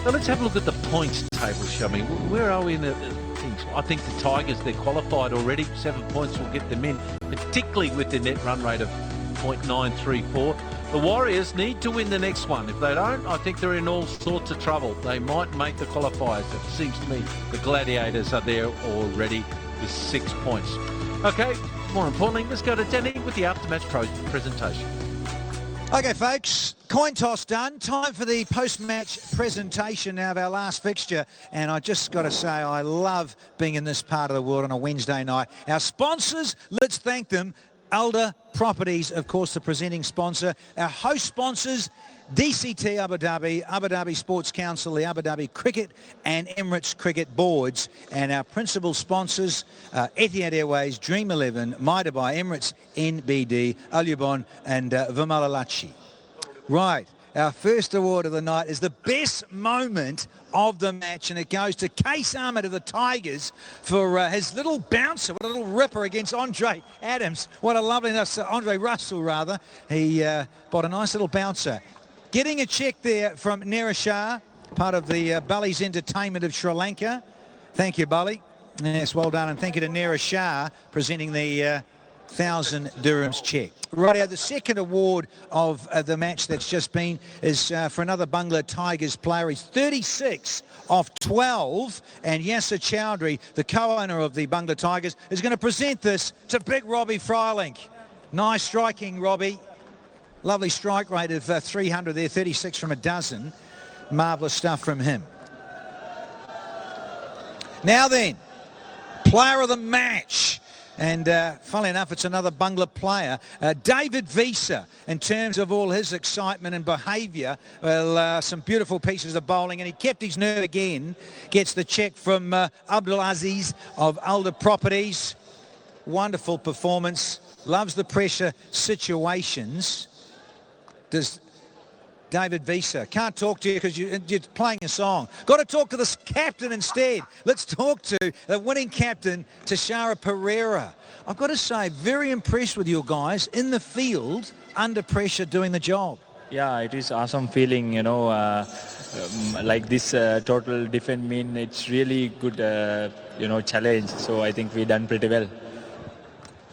So let's have a look at the points table, shall we? Where are we in the things? I think the Tigers, they're qualified already. 7 points will get them in, particularly with their net run rate of 0.934. The Warriors need to win the next one. If they don't, I think they're in all sorts of trouble. They might make the qualifiers. It seems to me the Gladiators are there already with 6 points. Okay, more importantly, let's go to Danny with the aftermatch presentation. Okay, folks, coin toss done. Time for the post-match presentation now of our last fixture. And I just got to say, I love being in this part of the world on a Wednesday night. Our sponsors, let's thank them. Alder Properties, of course, the presenting sponsor. Our host sponsors, DCT Abu Dhabi Sports Council, the Abu Dhabi Cricket and Emirates Cricket Boards, and our principal sponsors, Etihad Airways, Dream 11, My Dubai, Emirates, NBD, Al Yubon and Vimalalachi. Right, our first award of the night is the best moment of the match, and it goes to Case Ahmed of the Tigers for his little bouncer, what a little ripper against Andre Adams. What a loveliness, Andre Russell rather. He bought a nice little bouncer. Getting a check there from Nera Shah, part of the Bali's Entertainment of Sri Lanka. Thank you, Bali. Yes, well done, and thank you to Nera Shah presenting the 1,000 dirhams check. Right, the second award of the match that's just been is for another Bangla Tigers player. He's 36 off 12, and Yasser Chowdhury, the co-owner of the Bangla Tigers, is going to present this to Big Robbie Freilink. Nice striking, Robbie. Lovely strike rate of 300 there, 36 from a dozen. Marvellous stuff from him. Now then, player of the match. And funnily enough, it's another Bangla player, David Visa, in terms of all his excitement and behaviour. Well, some beautiful pieces of bowling, and he kept his nerve again. Gets the check from Abdul Aziz of Alder Properties. Wonderful performance. Loves the pressure situations. Does David Visa. Can't talk to you because you're playing a song. Got to talk to the captain instead. Let's talk to the winning captain, Tashara Pereira. I've got to say, very impressed with you guys in the field, under pressure, doing the job. Yeah, it is awesome feeling, you know, like this total defense mean it's really good, you know, challenge. So I think we done pretty well.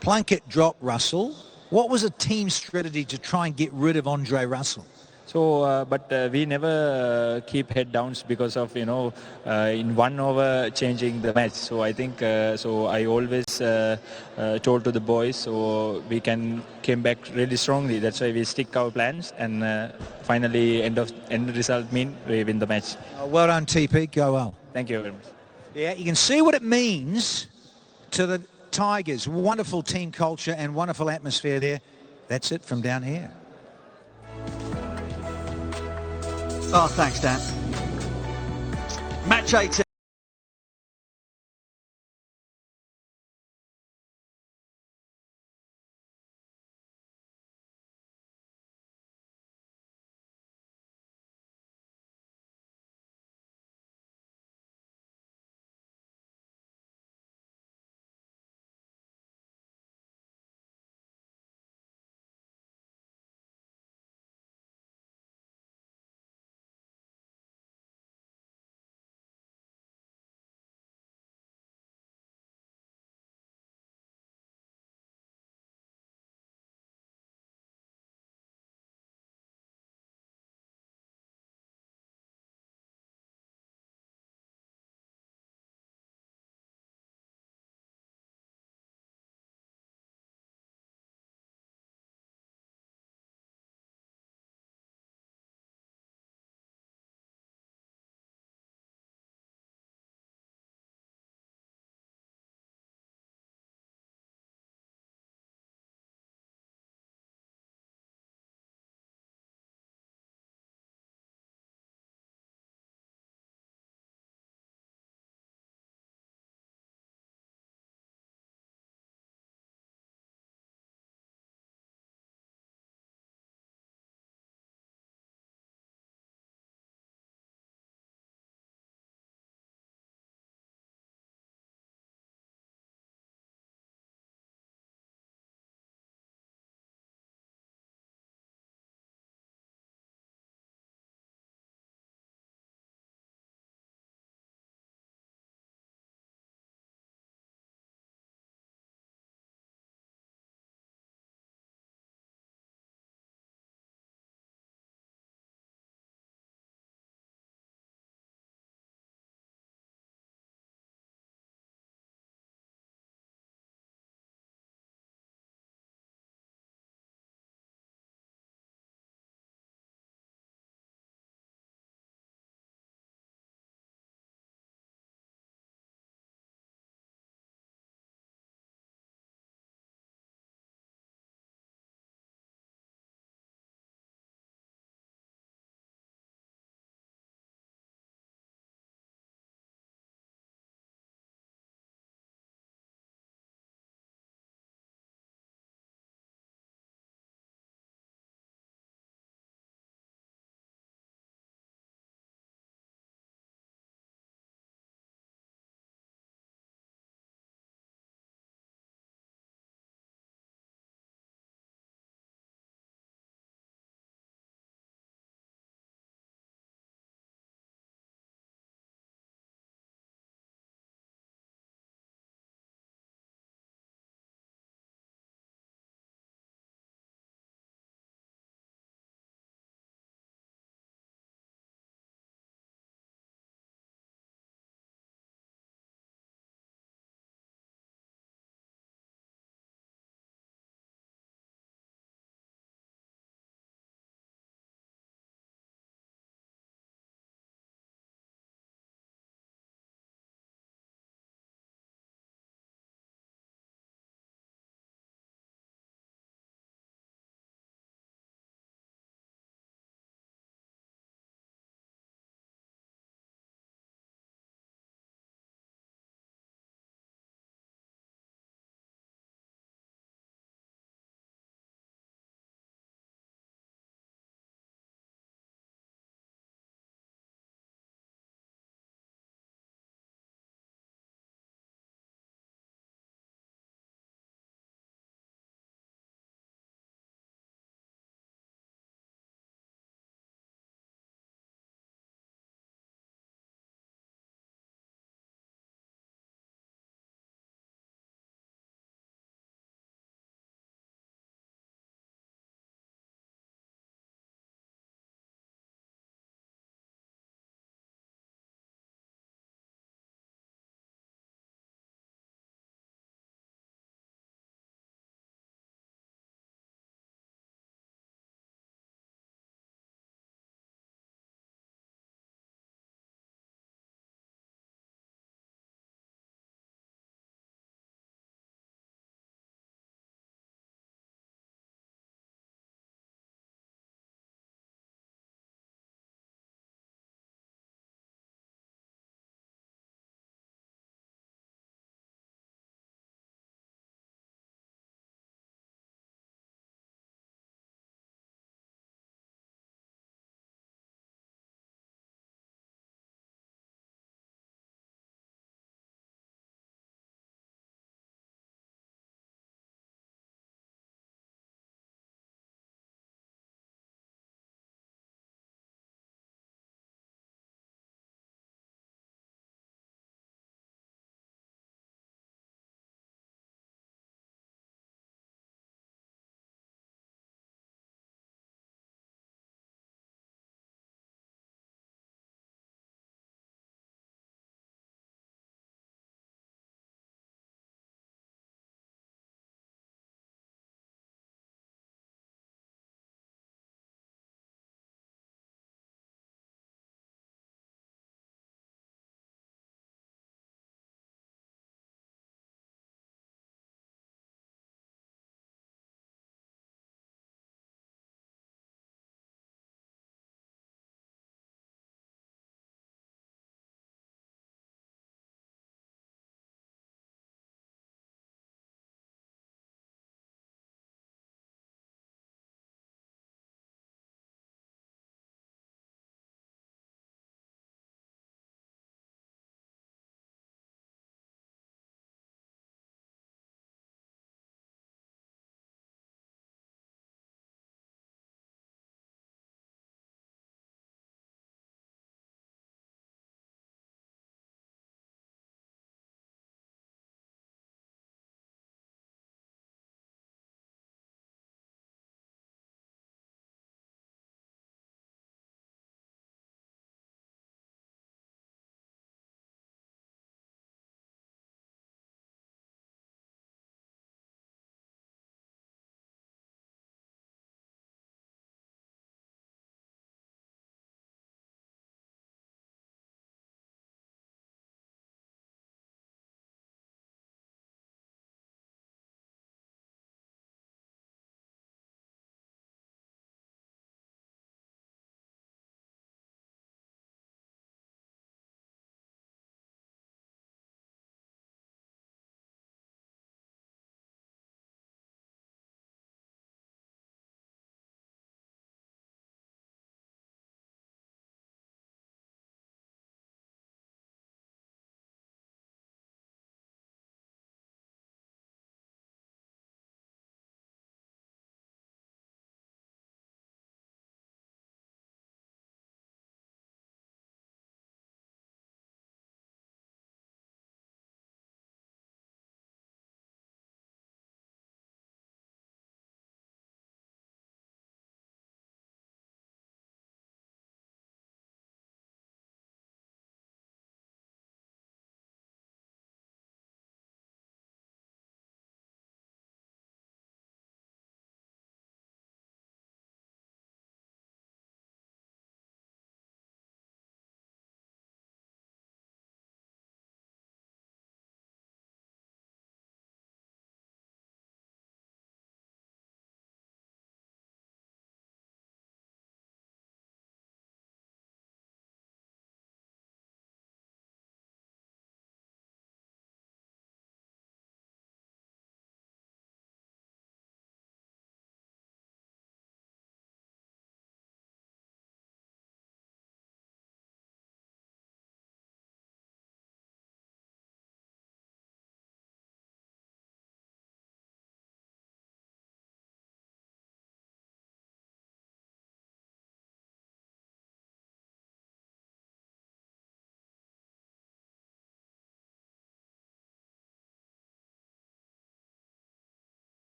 Plunkett dropped Russell. What was a team strategy to try and get rid of Andre Russell? So, but we never keep head downs because of, you know, in 1 over changing the match. So I think, so I always told to the boys, so we came back really strongly. That's why we stick our plans, and finally end result mean we win the match. Well done, TP. Go well. Thank you very much. Yeah, you can see what it means to the Tigers. Wonderful team culture and wonderful atmosphere there. That's it from down here. Oh, thanks, Dan. Match 18.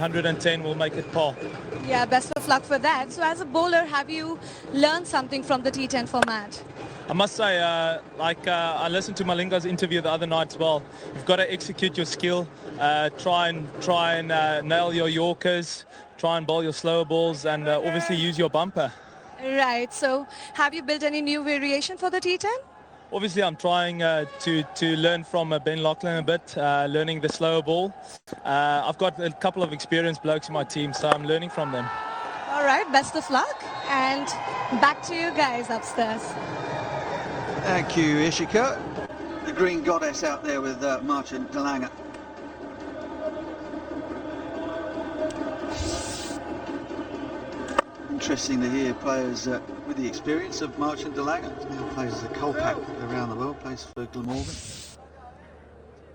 110 will make it par. Yeah, best of luck for that. So as a bowler, have you learned something from the T10 format? I must say, I listened to Malinga's interview the other night as well. You've got to execute your skill, try and nail your Yorkers, try and bowl your slower balls, and obviously use your bumper. Right. So have you built any new variation for the T10? Obviously, I'm trying to learn from Ben Lachlan a bit, learning the slower ball. I've got a couple of experienced blokes in my team, so I'm learning from them. All right. Best of luck. And back to you guys upstairs. Thank you, Ishika. The green goddess out there with Marchant de Lange. Interesting to hear players with the experience of Marchant de Lange. Now plays as a Colpack around the world, plays for Glamorgan.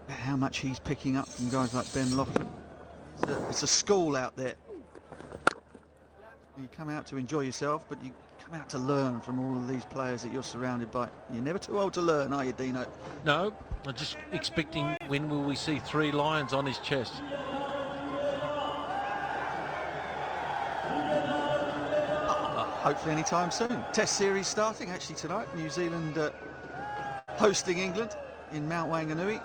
How much he's picking up from guys like Ben Lachlan. It's a school out there. You come out to enjoy yourself, but you come out to learn from all of these players that you're surrounded by. You're never too old to learn, are you, Dino? No, I'm just expecting when will we see 3 lions on his chest. Hopefully anytime soon. Test series starting actually tonight. New Zealand hosting England in Mount Wanganui.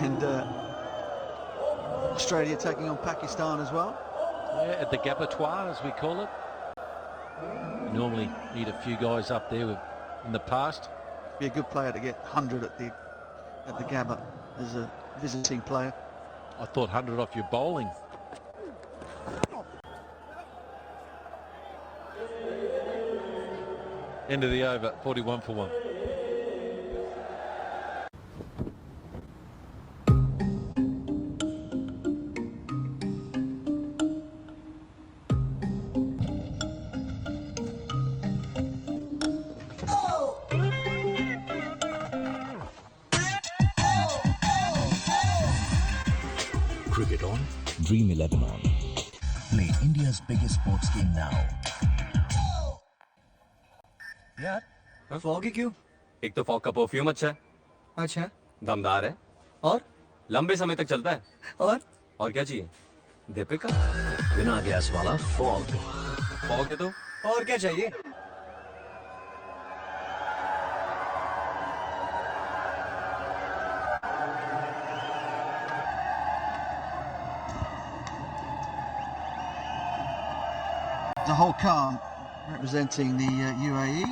And Australia taking on Pakistan as well. Yeah, at the Gabbatoir, as we call it. You normally need a few guys up there in the past. Be a good player to get 100 at the Gabba as a visiting player. I thought 100 off your bowling. End of the over, 41 for 1. Cricket on, Dream 11 on. Play India's biggest sports game now. यार मैं foggy क्यों? एक तो fog का perfume अच्छा है, अच्छा, दमदार है और लंबे समय तक चलता है। और क्या चाहिए? दीपिका बिना गैस वाला फॉग। फॉग है तो और क्या चाहिए? Zahul Khan representing the UAE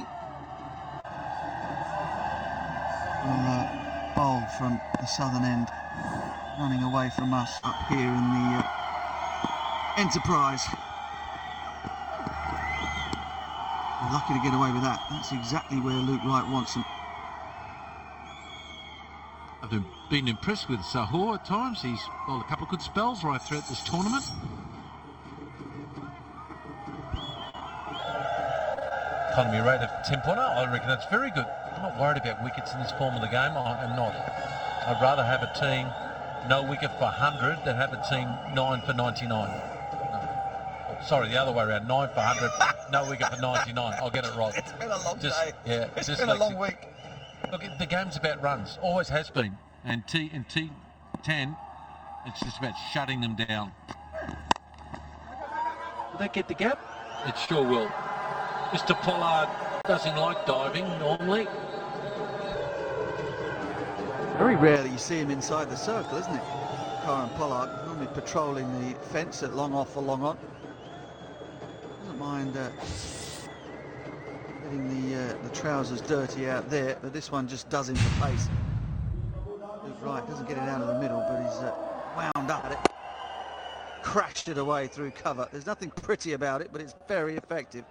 will bowl from the southern end, running away from us up here in the Enterprise. We're lucky to get away with that. That's exactly where Luke Wright wants him. I've been impressed with Sahur at times. He's bowled a couple of good spells right throughout this tournament. Economy rate of 10 pointer, I reckon that's very good. I'm not worried about wickets in this form of the game. I am not. I'd rather have a team no wicket for 100 than have a team 9 for 99. No. Sorry, the other way around. 9 for 100, no wicket for 99. I'll get it right. It's been a long day. Yeah, it's been a long week. Look, the game's about runs. Always has been. And T10, it's just about shutting them down. Will they get the gap? It sure will. Mr. Pollard doesn't like diving normally. Very rarely you see him inside the circle, isn't it? Karen Pollard, normally patrolling the fence at long off or long on. Doesn't mind getting the trousers dirty out there, but this one just does him for pace. Luke Wright doesn't get it out of the middle, but he's wound up at it. Crashed it away through cover. There's nothing pretty about it, but it's very effective.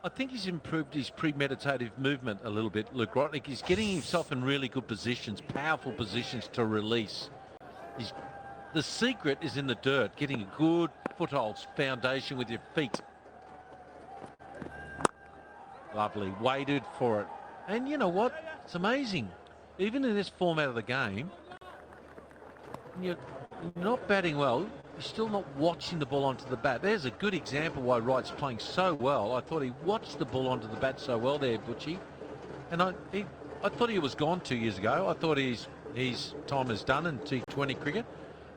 I think he's improved his premeditative movement a little bit, Luke Wright. He's getting himself in really good positions, powerful positions to release. The secret is in the dirt, getting a good foothold foundation with your feet. Lovely, waited for it. And you know what? It's amazing. Even in this format of the game, you're not batting well, you're still not watching the ball onto the bat. There's a good example why Wright's playing so well. I thought he watched the ball onto the bat so well there, Butchie. And I thought he was gone 2 years ago. I thought he's his time is done in T20 cricket.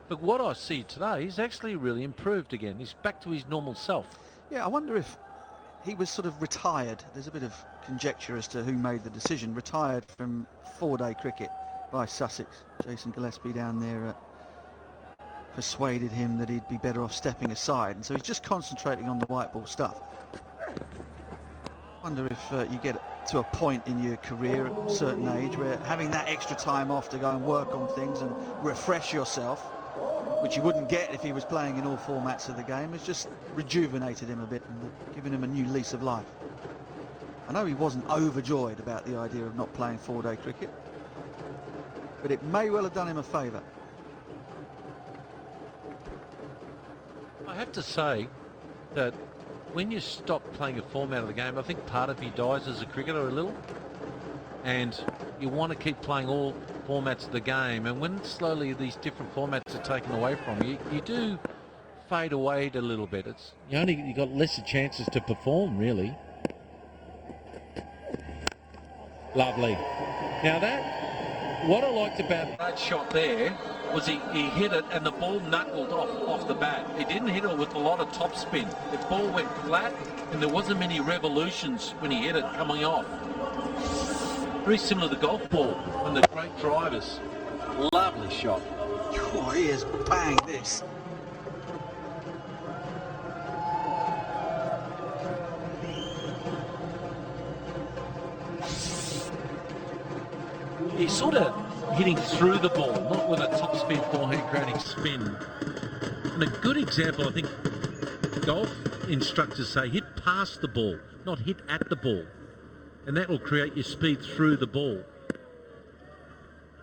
But what I see today, he's actually really improved again. He's back to his normal self. Yeah, I wonder if he was sort of retired. There's a bit of conjecture as to who made the decision. Retired from 4-day cricket by Sussex. Jason Gillespie down there persuaded him that he'd be better off stepping aside, and so he's just concentrating on the white ball stuff. Wonder if you get to a point in your career at a certain age where having that extra time off to go and work on things and refresh yourself, which you wouldn't get if he was playing in all formats of the game, has just rejuvenated him a bit and given him a new lease of life. I know he wasn't overjoyed about the idea of not playing 4-day cricket, but it may well have done him a favour. I have to say that when you stop playing a format of the game, I think part of you dies as a cricketer a little, and you want to keep playing all formats of the game, and when slowly these different formats are taken away from you, you do fade away a little bit. It's you got lesser chances to perform, really. Lovely. Now what I liked about that shot there was he hit it and the ball knuckled off the bat. He didn't hit it with a lot of topspin. The ball went flat and there wasn't many revolutions when he hit it coming off. Very similar to the golf ball and the great drivers. Lovely shot. Oh, he has banged this. He's sort of hitting through the ball, not with a topspin forehand creating spin. And a good example, I think, golf instructors say hit past the ball, not hit at the ball. And that will create your speed through the ball.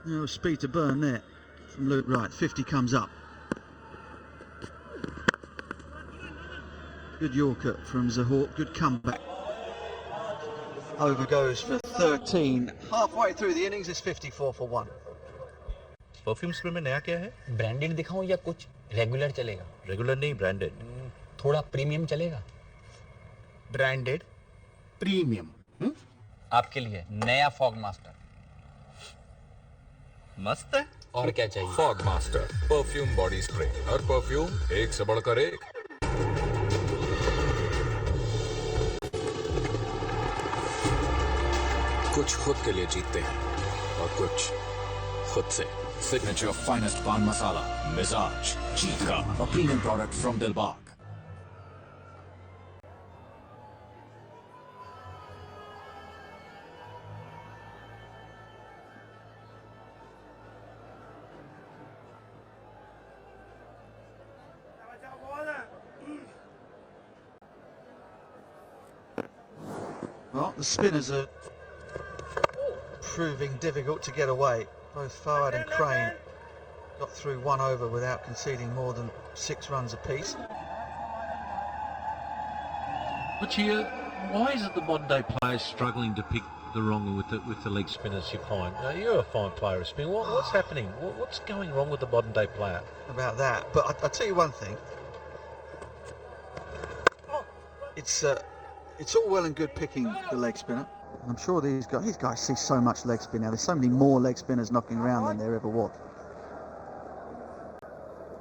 No speed to burn there from Luke Wright. 50 comes up. Good Yorker from Zahawk. Good comeback. Over goes for 13. Halfway through the innings is 54 for 1. Perfume spray में नया क्या है? Branded दिखाऊं या कुछ regular चलेगा? Regular नहीं, branded. थोड़ा प्रीमियम चलेगा? Branded premium. आपके लिए नया फॉग मास्टर. मस्त है. और क्या चाहिए? Fogg master perfume body spray. हर परफ्यूम एक से बढ़कर एक. कुछ खुद के लिए जीतते हैं और कुछ खुद से. Signature finest पान मसाला मिजाज जीत का. A premium product from Dilbag. Well, the spinners are proving difficult to get away. Both Fawad and Crane got through 1 over without conceding more than 6 runs apiece. But why is it the modern day players struggling to pick the wrong with the leg spinners you find? You're a fine player of spin. What's happening? What's going wrong with the modern day player? About that, but I'll tell you one thing. It's all well and good picking the leg spinner. I'm sure these guys see so much leg spin now. There's so many more leg spinners knocking around than there ever was.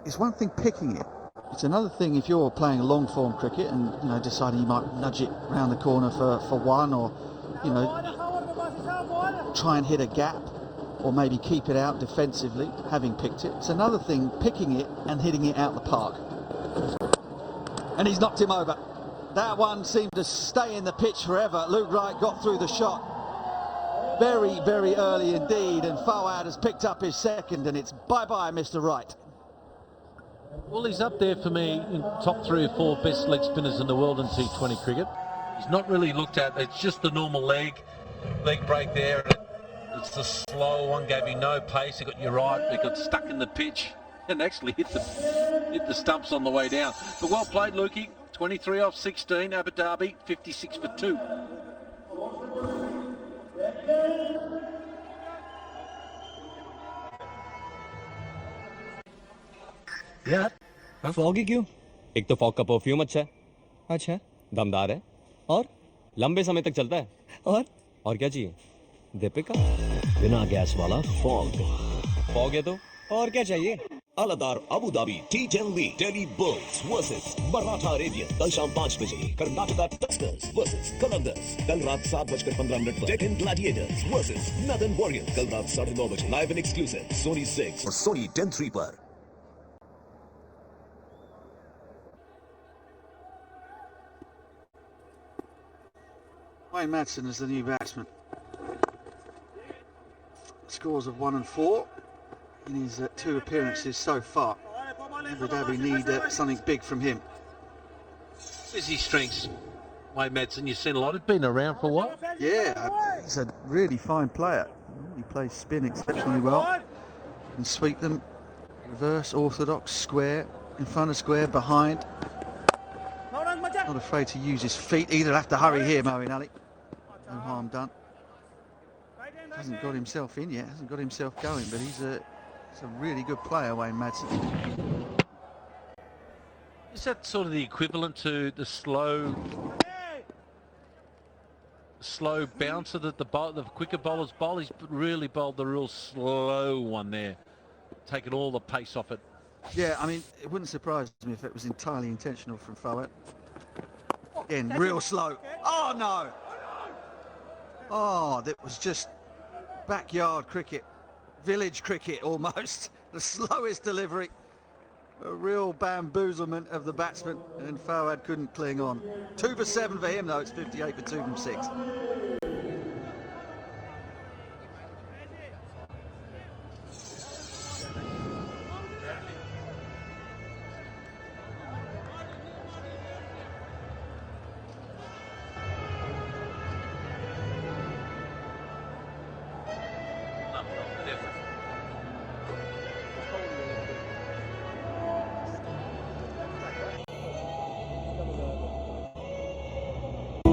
It's one thing picking it. It's another thing if you're playing long form cricket and deciding you might nudge it round the corner for one, or try and hit a gap, or maybe keep it out defensively, having picked it. It's another thing picking it and hitting it out the park. And he's knocked him over. That one seemed to stay in the pitch forever. Luke Wright got through the shot very, very early indeed, and Fawad has picked up his second, and it's bye-bye, Mr. Wright. Well, he's up there for me in top 3 or 4 best leg spinners in the world in T20 cricket. He's not really looked at. It's just the normal leg break there. It's the slow one, gave you no pace. He got you right. He got stuck in the pitch and actually hit the stumps on the way down. But well played, Lukey. 23 off 16, Abu Dhabi, 56 for 2. यार foggy क्यों? एक तो fog का perfume अच्छा है. अच्छा. दमदार है और लंबे समय तक चलता है. और क्या चाहिए? दीपिका. बिना गैस वाला फॉग. फॉग है तो और क्या चाहिए? Aladar Abu Dhabi T10 League Delhi Bulls versus Maratha Arabian कल शाम 5 बजे कर्नाटका Tuskers versus Columbus कल रात 7:15 पर Deccan Gladiators versus Northern Warriors कल रात 9:30 बजे live and exclusive Sony 6 और Sony 10 पर। Wayne Madsen is the new batsman. Scores of 1 and 4 in his 2 appearances so far. Abu Dhabi need something big from him. Where's his strengths? Wayne Madsen, you've seen a lot. He's been around for a while. Yeah, he's a really fine player. He plays spin exceptionally well. Can sweep them, reverse, orthodox, square, in front of square, behind. Not afraid to use his feet either. Have to hurry here, Moeen Ali. No harm done. Hasn't got himself in yet, hasn't got himself going, but he's a really good player, Wayne Madsen. Is that sort of the equivalent to the slow bouncer that the quicker bowlers bowl? He's really bowled the real slow one there, taking all the pace off it. Yeah, I mean, it wouldn't surprise me if it was entirely intentional from Fowett. Again, real slow. Oh, no! Oh, that was just backyard cricket, village cricket almost. The slowest delivery. A real bamboozlement of the batsman, and Fawad couldn't cling on. 2 for 7 for him, though. It's 58 for 2 from 6.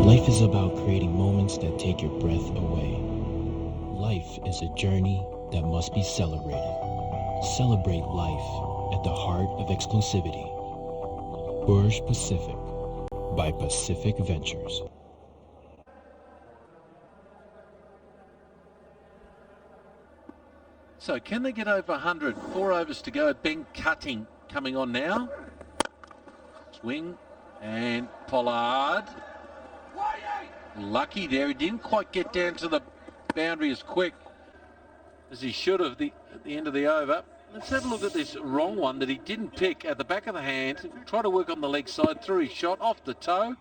Life is about creating moments that take your breath away. Life is a journey that must be celebrated. Celebrate life at the heart of exclusivity. Burj Pacific by Pacific Ventures. So can they get over 100? 4 overs to go. Ben Cutting coming on now. Swing and Pollard. Lucky there. He didn't quite get down to the boundary as quick as he should have at the end of the over. Let's have a look at this wrong one that he didn't pick at the back of the hand. Try to work on the leg side, through his shot, off the toe.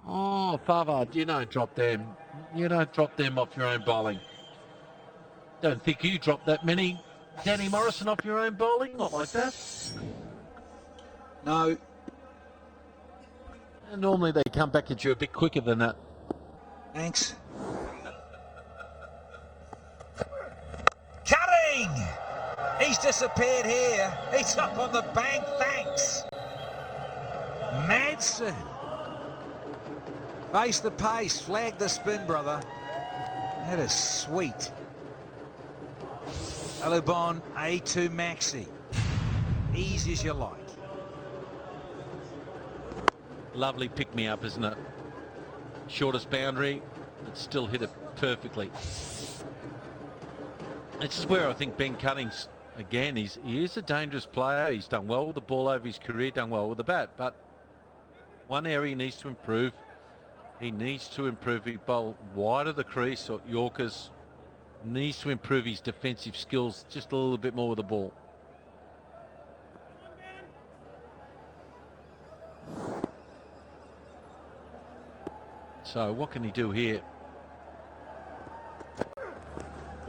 Oh, Favard, you don't drop them. You don't drop them off your own bowling. Don't think you dropped that many, Danny Morrison, off your own bowling. Not like that. No. And normally they come back at you a bit quicker than that. Thanks. Cutting! He's disappeared here. He's up on the bank, thanks. Madsen. Face the pace, flag the spin, brother. That is sweet. Alubon, A2 Maxi. Easy as you like. Lovely pick-me-up, isn't it? Shortest boundary, but still hit it perfectly. This is where I think Ben Cuttings, again, he is a dangerous player. He's done well with the ball over his career, done well with the bat, but one area he needs to improve. He needs to improve. He bowl wide of the crease or Yorkers. Needs to improve his defensive skills just a little bit more with the ball. So what can he do here?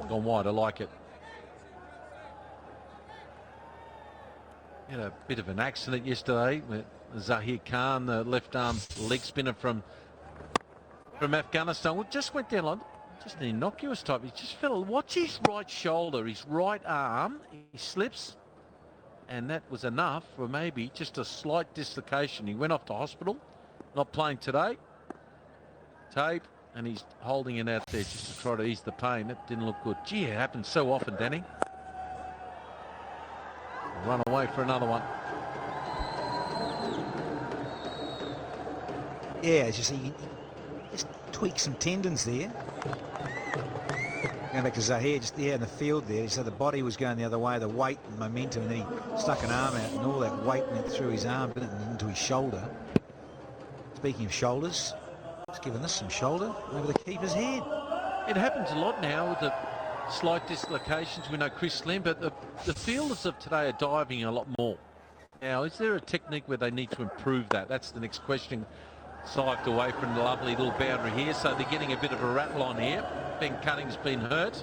Gone wide, I like it. He had a bit of an accident yesterday with Zahir Khan, the left arm leg spinner from Afghanistan. Well, just went down like just an innocuous type. He just fell. Watch his right shoulder, his right arm. He slips, and that was enough for maybe just a slight dislocation. He went off to hospital. Not playing today. Tape, and he's holding it out there just to try to ease the pain. That didn't look good. Gee, it happens so often, Danny. Run away for another one. Yeah, as you see, he just tweak some tendons there. Going back to Zahir, just in the field there, so the body was going the other way, the weight and momentum, and then he stuck an arm out, and all that weight went through his arm, didn't it, and into his shoulder. Speaking of shoulders, he's given us some shoulder over the keeper's head. It happens a lot now with the slight dislocations. We know Chris Slim, but the fielders of today are diving a lot more. Now, is there a technique where they need to improve that? That's the next question. Sived away from the lovely little boundary here, so they're getting a bit of a rattle on here. Ben Cunning's been hurt.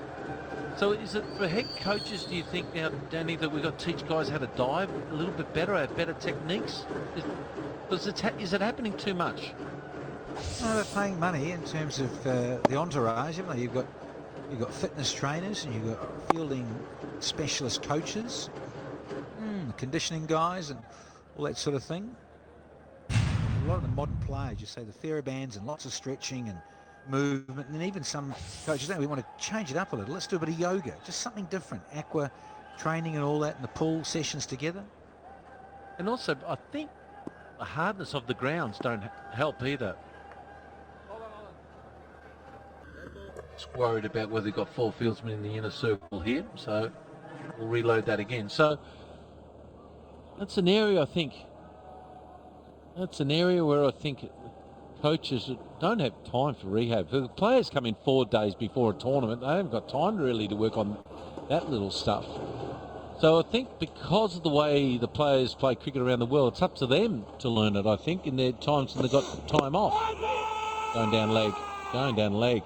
So is it for head coaches, do you think now, Danny, that we've got to teach guys how to dive a little bit better, have better techniques? Is it happening too much? No, they're paying money in terms of the entourage, haven't they? You've got fitness trainers, and you've got fielding specialist coaches, conditioning guys, and all that sort of thing. A lot of the modern players, you say the TheraBands and lots of stretching and movement, and even some coaches, we want to change it up a little. Let's do a bit of yoga, just something different. Aqua training and all that, and the pool sessions together. And also, I think the hardness of the grounds don't help either. Just worried about whether they've got 4 fieldsmen in the inner circle here, so we'll reload that again. So that's an area, I think. That's an area where I think coaches don't have time for rehab. The players come in 4 days before a tournament. They haven't got time really to work on that little stuff. So I think because of the way the players play cricket around the world, it's up to them to learn it, I think, in their times when they've got time off. Going down leg.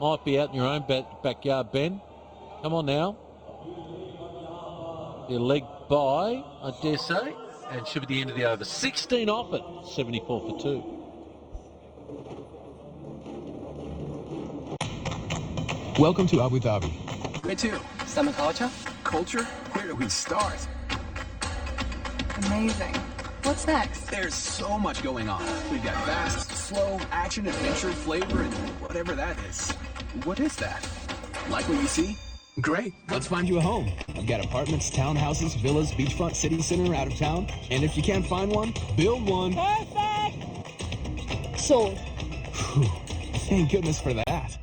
Might be out in your own backyard, Ben. Come on now. Your leg by, I dare say, and should be the end of the over. 16 off it, 74 for 2. Welcome to Abu Dhabi. Where to? Summer culture? Culture? Where do we start? Amazing. What's next? There's so much going on. We've got fast, slow, action, adventure, flavor, and whatever that is. What is that? Like what you see? Great. Let's find you a home. I've got apartments, townhouses, villas, beachfront, city center, out of town. And if you can't find one, build one. Perfect! Sold. Whew. Thank goodness for that.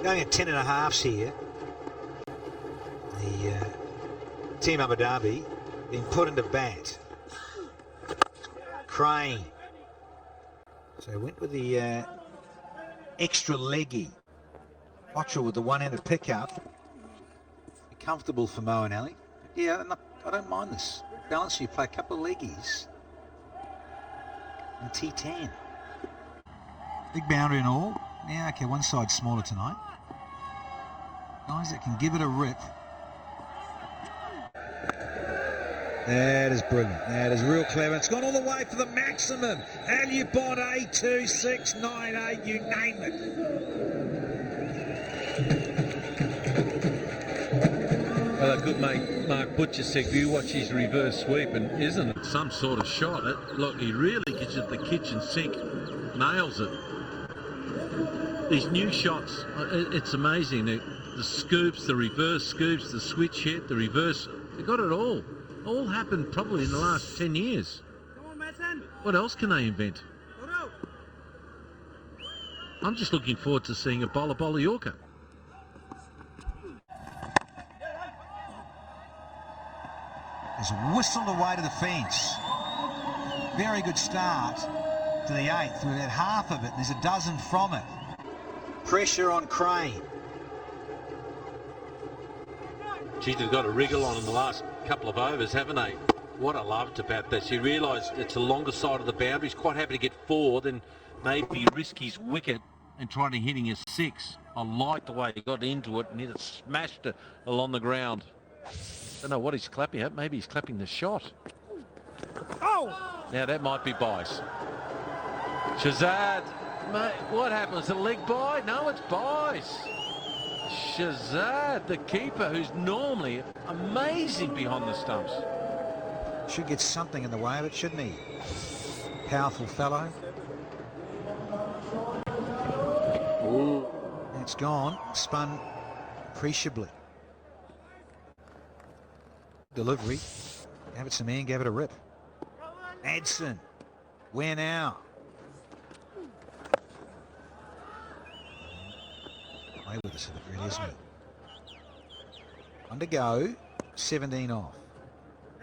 Going at 10.5s here. The Team Abu Dhabi being put into bat. Crane. So went with the extra leggy. Botcher with the one-handed pickup. Comfortable for Mo and Ali. Yeah, I don't mind this. Balance, you play a couple of leggies. And T10. Big boundary and all. Yeah, okay, one side smaller tonight. Guys that can give it a rip. That is brilliant. That is real clever. It's gone all the way for the maximum. Alubon 82698, you name it. Well, our good mate Mark Butcher said, you watch his reverse sweep, and isn't it some sort of shot? Look, he really gets it at the kitchen sink, nails it. These new shots, it's amazing. The scoops, the reverse scoops, the switch hit, the reverse, they got it all. All happened probably in the last 10 years. What else can they invent? I'm just looking forward to seeing a bola Yorker. Is whistled away to the fence. Very good start to the 8th. We've had half of it. There's a dozen from it. Pressure on Crane. Geez, they've got a wriggle on in the last couple of overs, haven't they? What I loved about this, he realised it's the longer side of the boundary. He's quite happy to get 4, then maybe risk his wicket and try to hitting a 6. I like the way he got into it and he just smashed it along the ground. Don't know what he's clapping at. Maybe he's clapping the shot. Oh! Now that might be bias. Shazad, mate, what happened? Was it a leg by? No, it's bias. Shazad, the keeper, who's normally amazing behind the stumps. Should get something in the way of it, shouldn't he? Powerful fellow. Ooh. It's gone. Spun appreciably. Delivery. Gave it some man, gave it a rip. Madsen. Where now? Play with us at the really, isn't he? On to go. 17 off.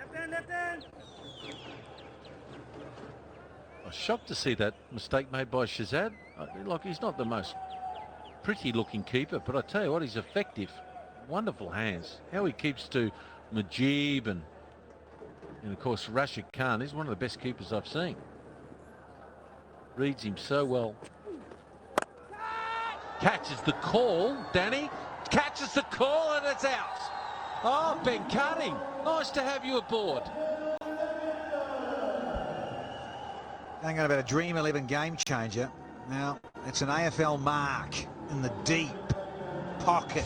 I was shocked to see that mistake made by Shazad. Like, he's not the most pretty looking keeper, but I tell you what, he's effective. Wonderful hands. How he keeps to Majib and of course Rashid Khan. He's one of the best keepers I've seen. Reads him so well. Catches the call, Danny. Catches the call and it's out. Oh, Ben Cutting. Nice to have you aboard. Hang on about a Dream 11 game changer. Now, it's an AFL mark in the deep pocket.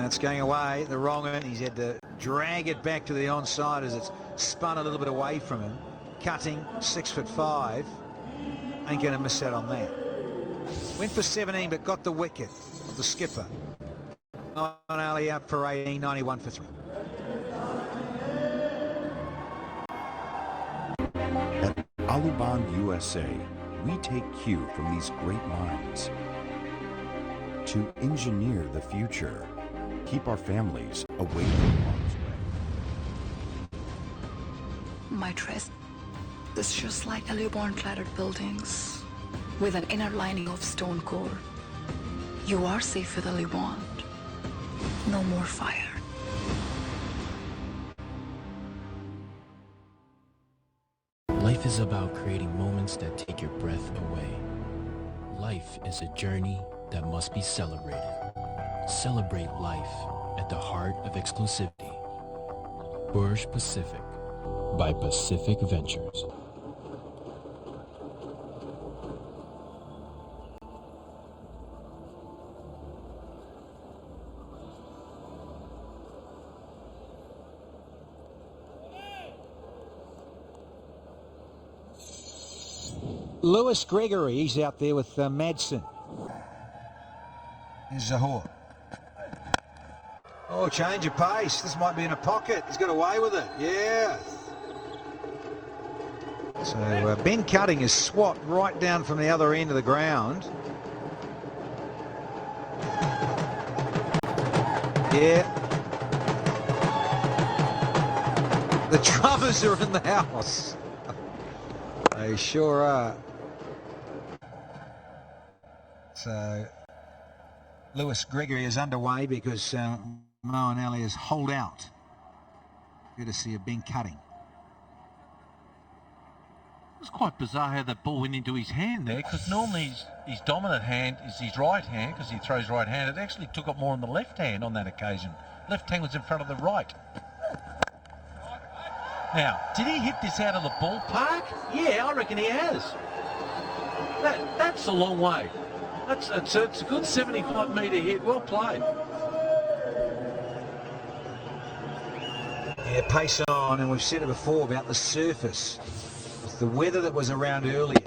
It's going away, the wrong end. He's had to drag it back to the onside as it's spun a little bit away from him. Cutting, 6'5". Ain't going to miss out on that. Went for 17, but got the wicket of the skipper. On Ali out for 18, 91 for 3. At Aluban USA, we take cue from these great minds to engineer the future, keep our families away from harm's way. My dress is just like Aluban cladded buildings with an inner lining of stone core. You are safe with Aluban. No more fire. Life is about creating moments that take your breath away. Life is a journey that must be celebrated. Celebrate life at the heart of exclusivity. Burj Pacific by Pacific Ventures. Lewis Gregory, he's out there with Madsen. Here's Zahor. Oh, change of pace. This might be in a pocket. He's got away with it. Yeah. So Ben Cutting is swat right down from the other end of the ground. Yeah. The drummers are in the house. They sure are. So Lewis Gregory is underway because Moen Ali is holed out. Courtesy of Ben Cutting. It was quite bizarre how that ball went into his hand there, because normally his dominant hand is his right hand because he throws right hand. It actually took up more on the left hand on that occasion. Left hand was in front of the right. Now, did he hit this out of the ballpark? Yeah, I reckon he has. That's a long way. It's a good 75-metre hit. Well played. Yeah, pace on, and we've said it before about the surface. With the weather that was around earlier,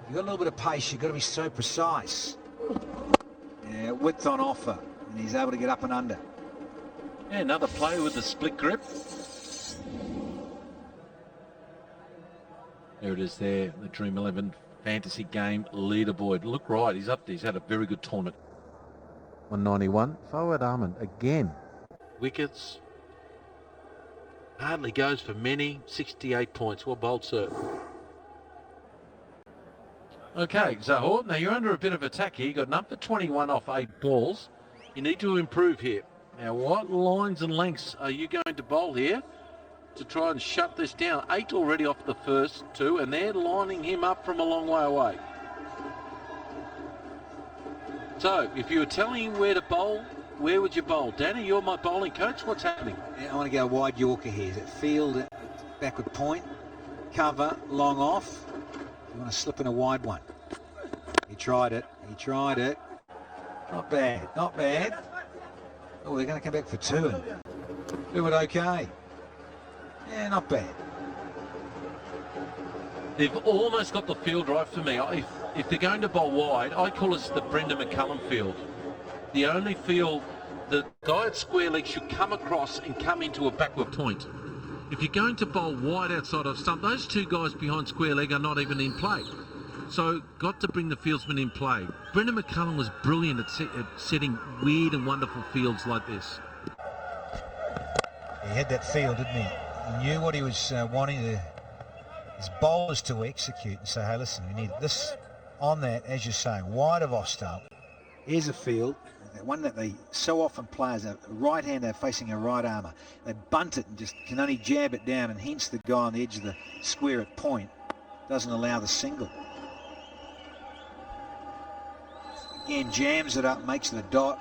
you've got a little bit of pace, you've got to be so precise. Yeah, width on offer, and he's able to get up and under. Yeah, another play with the split grip. There it is there, the Dream 11 fantasy game leaderboard. Look right, he's up there. He's had a very good tournament. 191. Forward Armand again. Wickets. Hardly goes for many. 68 points. Well bowled, sir. Okay, Zahor. Now you're under a bit of attack here. You got an up for 21 off 8 balls. You need to improve here. Now, what lines and lengths are you going to bowl here to try and shut this down? 8 already off the first 2, and they're lining him up from a long way away. So, if you were telling him where to bowl, where would you bowl? Danny, you're my bowling coach. What's happening? Yeah, I want to go wide Yorker here. Is it field, backward point, cover, long off? You want to slip in a wide one. He tried it. He tried it. Not bad. Not bad. Oh, they're going to come back for 2 and do it okay. Yeah, not bad. They've almost got the field right for me. If they're going to bowl wide, I call this the Brendan McCullum field. the only field the guy at square leg should come across and come into a backward point. If you're going to bowl wide outside of stump, those two guys behind square leg are not even in play. So got to bring the fieldsman in play. Brendan McCullum was brilliant at setting weird and wonderful fields like this. He had that feel, didn't he? He knew what he was wanting his bowlers to execute and say, hey, listen, we need this on that, as you're saying, wide of off stump. Here's a field, one that they so often play as a right hand, they're facing a right armour. They bunt it and just can only jab it down, and hence the guy on the edge of the square at point doesn't allow the single. Again, jams it up, makes the dot.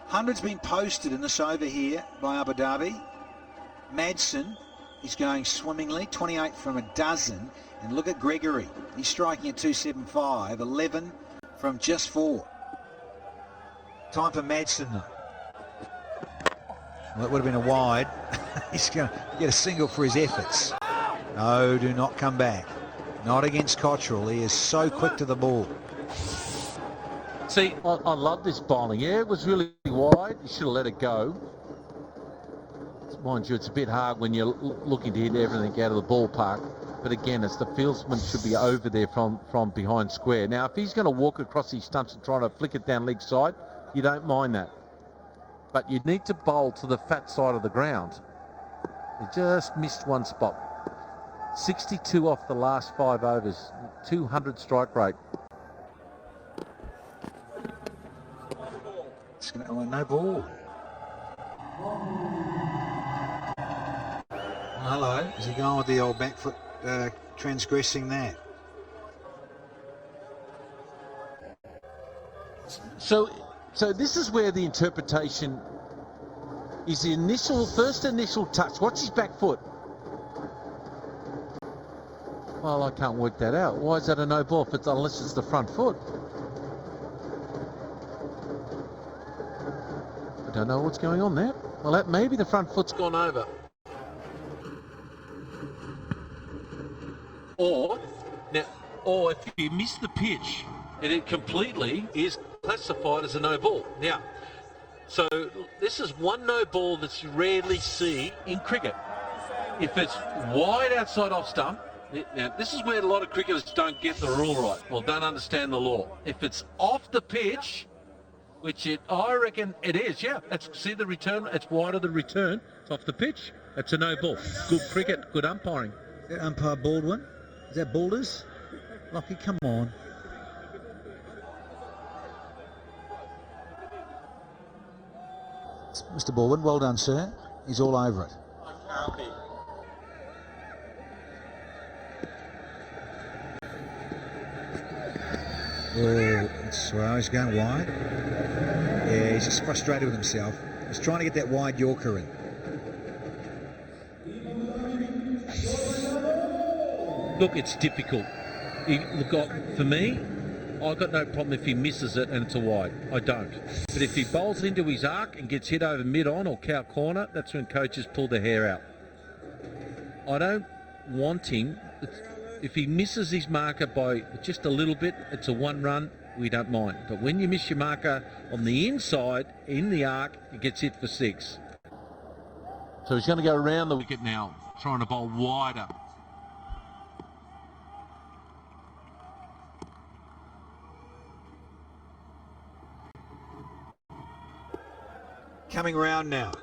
100's been posted in this over here by Abu Dhabi. Madsen is going swimmingly, 28 from a dozen. And look at Gregory, he's striking at 275, 11 from just 4. Time for Madsen though. Well, that would have been a wide. He's going to get a single for his efforts. No, do not come back. Not against Cottrell. He is so quick to the ball. See, I love this bowling. Yeah, it was really wide. You should have let it go. Mind you, it's a bit hard when you're looking to hit everything out of the ballpark. But again, it's the fieldsman should be over there from behind square. Now, if he's going to walk across these stumps and try to flick it down leg side, you don't mind that. But you need to bowl to the fat side of the ground. You just missed one spot. 62 off the last 5 overs. 200 strike rate. It's going to, oh, no ball. Hello. Is he going with the old back foot, transgressing that? So this is where the interpretation is the first initial touch. Watch his back foot. Well, I can't work that out. Why is that a no ball unless it's the front foot? I don't know what's going on there. Well, that maybe the front foot's gone over. Or if you miss the pitch, and it completely is classified as a no ball. Now, so this is one no ball that you rarely see in cricket. If it's wide outside off stump, now this is where a lot of cricketers don't get the rule right, or don't understand the law. If it's off the pitch, which I reckon it is, yeah. See the return, it's wide of the return, it's off the pitch, it's a no ball. Good cricket, good umpiring. Is that umpire Baldwin? Is that Balders? Lockie, come on. Mr. Baldwin, well done, sir. He's all over it. Oh, he's going wide. Yeah, he's just frustrated with himself. He's trying to get that wide Yorker in. Look, it's difficult. For me, I've got no problem if he misses it and it's a wide. I don't. But if he bowls into his arc and gets hit over mid-on or cow corner, that's when coaches pull the hair out. I don't want him. If he misses his marker by just a little bit, it's a 1 run, we don't mind. But when you miss your marker on the inside, in the arc, it gets hit for 6. So he's going to go around the wicket now, trying to bowl wider. Coming round now.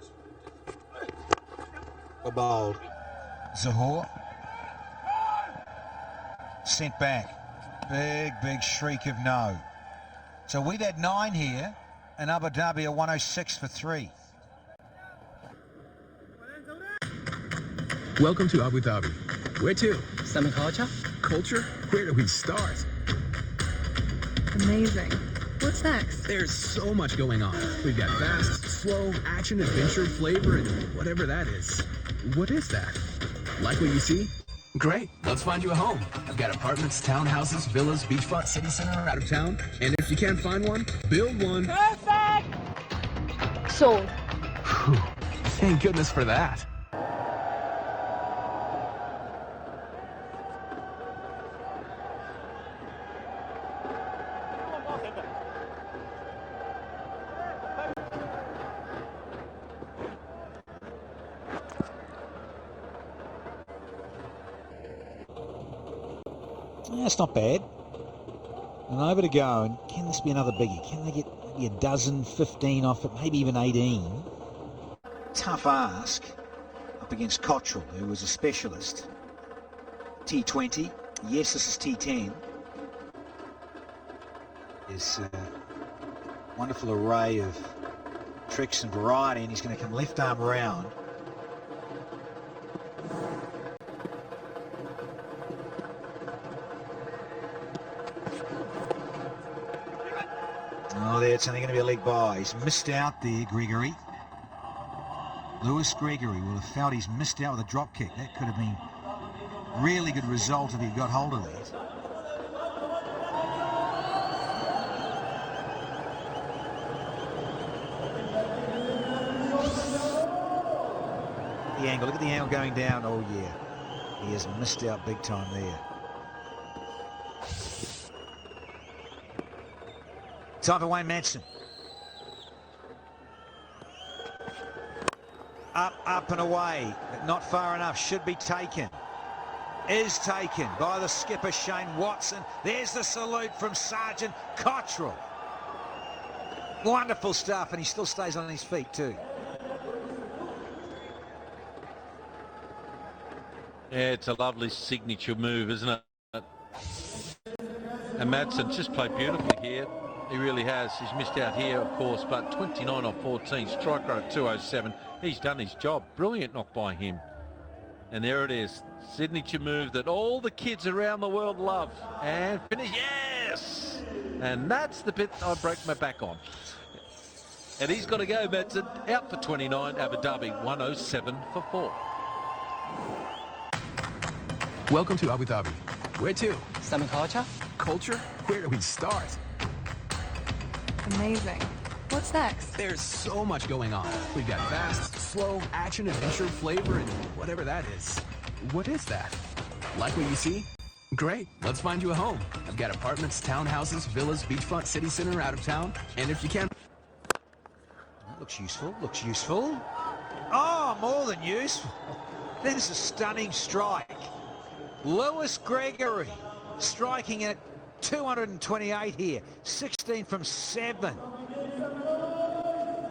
A bowled. Zahor. Sent back. Big shriek of no. So we've had 9 here, and Abu Dhabi are 106 for 3. Welcome to Abu Dhabi. Where to? Islamic culture? Culture? Where do we start? Amazing. What's next? There's so much going on. We've got fast, slow, action, adventure, flavor, and whatever that is. What is that? Like what you see? Great. Let's find you a home. I've got apartments, townhouses, villas, beachfront, city center, out of town. And if you can't find one, build one. Perfect! Sold. Whew. Thank goodness for that. That's not bad. And over to go, and can this be another biggie? Can they get maybe a dozen, 15 off it, maybe even 18? Tough ask up against Cottrell, who was a specialist. T20, yes, this is T10. There's a wonderful array of tricks and variety, and he's going to come left arm round. Oh, there, it's only going to be a leg by. He's missed out there, Gregory. Lewis Gregory will have felt he's missed out with a drop kick. That could have been a really good result if he got hold of that. The angle, look at the angle going down. Oh, yeah. He has missed out big time there. Time for Wayne Madsen. Up and away, but not far enough. Should be taken. Is taken by the skipper, Shane Watson. There's the salute from Sergeant Cottrell. Wonderful stuff, and he still stays on his feet too. Yeah, it's a lovely signature move, isn't it? And Madsen's just played beautifully here. He really has. He's missed out here, of course, but 29 off 14, strike rate 207. He's done his job. Brilliant knock by him. And there it is. Signature move that all the kids around the world love. And finish. Yes! And that's the bit I break my back on. And he's got to go, Madsen. Out for 29, Abu Dhabi, 107 for 4. Welcome to Abu Dhabi. Where to? Stomach culture? Culture? Where do we start? Amazing. What's next? There's so much going on. We've got fast, slow, action, adventure, flavor, and whatever that is. What is that? Like what you see? Great. Let's find you a home. I've got apartments, townhouses, villas, beachfront, city center, out of town. And if you can... That looks useful. Looks useful. Oh, more than useful. That is a stunning strike. Lewis Gregory striking at 228 here. 16 from 7.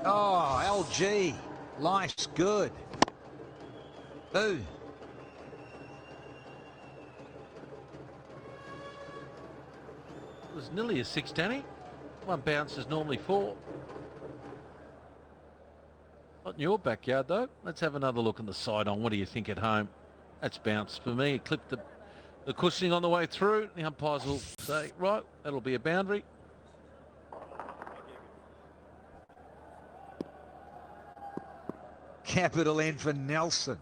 Oh, LG. Life's good. Ooh. It was nearly a 6, Danny. One bounce is normally 4. Not in your backyard, though. Let's have another look on the side on. What do you think at home? That's bounce for me. It clipped the cushioning on the way through. The umpires will say, right, that'll be a boundary. Capital N for Nelson.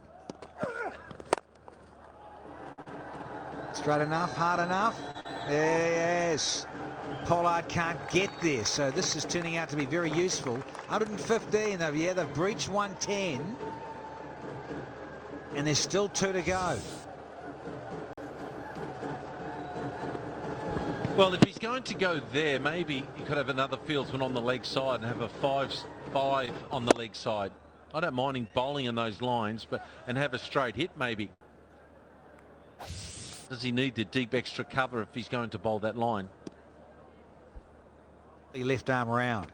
Straight enough, hard enough. Yes. Pollard can't get there, so this is turning out to be very useful. 115, they've breached 110. And there's still 2 to go. Well, if he's going to go there, maybe he could have another fieldsman on the leg side and have a 5-5 on the leg side. I don't mind him bowling in those lines, and have a straight hit maybe. Does he need the deep extra cover if he's going to bowl that line? Left arm round.